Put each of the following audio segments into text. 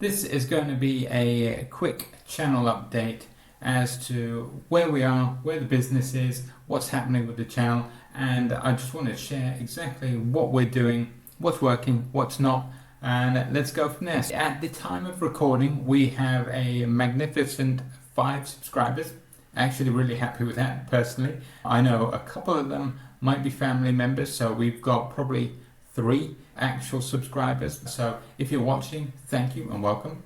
This is going to be a quick channel update as to where we are, where the business is, what's happening with the channel, and I just want to share exactly what we're doing, what's working, what's not, and let's go from there. At the time of recording, we have a magnificent 5 subscribers. Actually really happy with that personally. I know a couple of them might be family members, so we've got probably 3 actual subscribers. So if you're watching, thank you and welcome.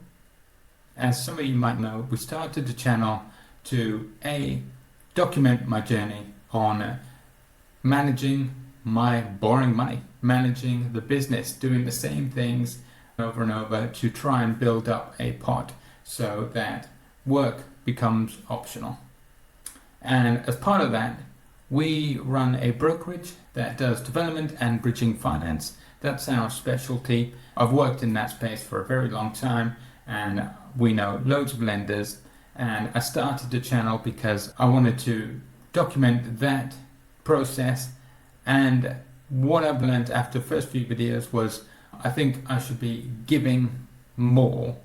As some of you might know, we started the channel to document my journey on managing my boring money, managing the business, doing the same things over and over to try and build up a pot so that work becomes optional. And as part of that, we run a brokerage that does development and bridging finance. That's our specialty. I've worked in that space for a very long time and we know loads of lenders, and I started the channel because I wanted to document that process. And what I've learned after the first few videos was I think I should be giving more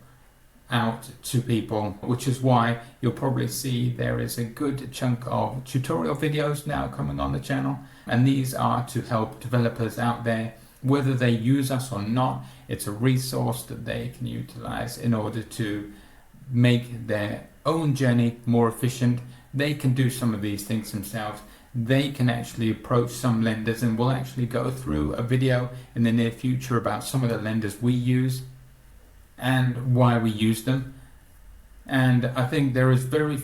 out to people, which is why you'll probably see there is a good chunk of tutorial videos now coming on the channel, and these are to help developers out there, whether they use us or not. It's a resource that they can utilize in order to make their own journey more efficient. They can do some of these things themselves. They can actually approach some lenders, and we'll actually go through a video in the near future about some of the lenders we use and why we use them. And I think there is very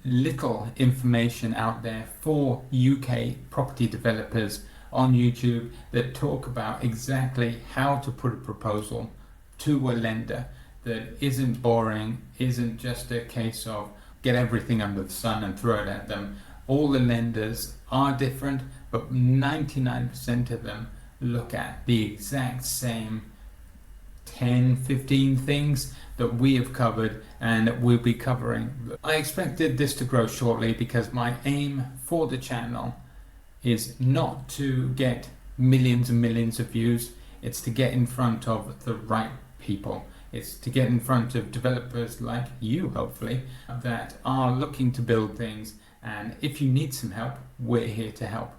little information out there for UK property developers on YouTube that talk about exactly how to put a proposal to a lender that isn't boring, isn't just a case of get everything under the sun and throw it at them. All the lenders are different, but 99% of them look at the exact same 10-15 things that we have covered and that we'll be covering. I expected this to grow shortly because my aim for the channel is not to get millions and millions of views. It's to get in front of the right people. It's to get in front of developers like you, hopefully, that are looking to build things. And if you need some help, we're here to help.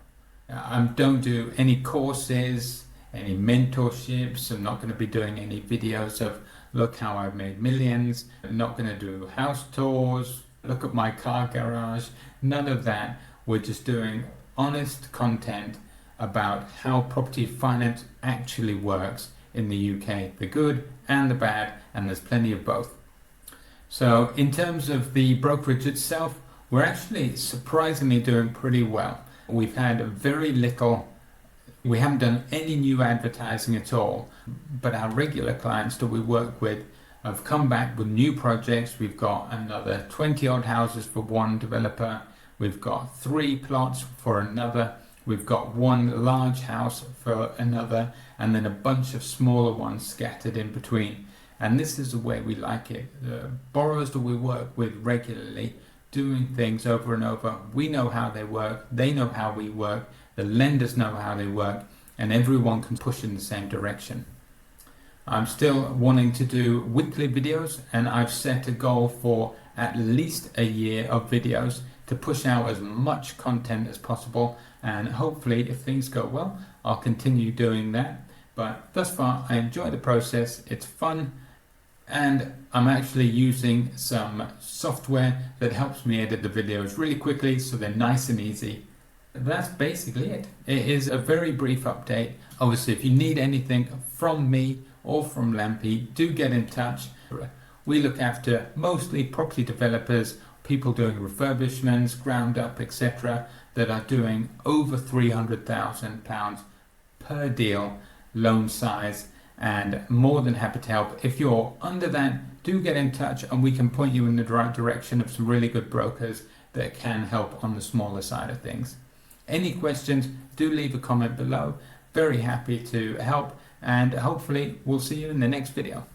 I don't do any courses, any mentorships. I'm not going to be doing any videos of look how I've made millions. I'm not going to do house tours, look at my car garage, none of that. We're just doing honest content about how property finance actually works in the UK, the good and the bad, and there's plenty of both. So in terms of the brokerage itself, we're actually surprisingly doing pretty well. We've had very little. We haven't done any new advertising at all, but our regular clients that we work with have come back with new projects. We've got another 20 odd houses for one developer. We've got 3 plots for another. We've got 1 large house for another, and then a bunch of smaller ones scattered in between. And this is the way we like it. The borrowers that we work with regularly, doing things over and over. We know how they work. They know how we work. The lenders know how they work, and everyone can push in the same direction. I'm still wanting to do weekly videos, and I've set a goal for at least a year of videos to push out as much content as possible. And hopefully, if things go well, I'll continue doing that. But thus far, I enjoy the process. It's fun. And I'm actually using some software that helps me edit the videos really quickly so they're nice and easy. That's basically it. It is a very brief update. Obviously, if you need anything from me or from Lampi, do get in touch. We look after mostly property developers, people doing refurbishments, ground up, etc., that are doing over £300,000 per deal loan size, and more than happy to help. If you're under that, do get in touch and we can point you in the right direction of some really good brokers that can help on the smaller side of things. Any questions, do leave a comment below. Very happy to help, and hopefully we'll see you in the next video.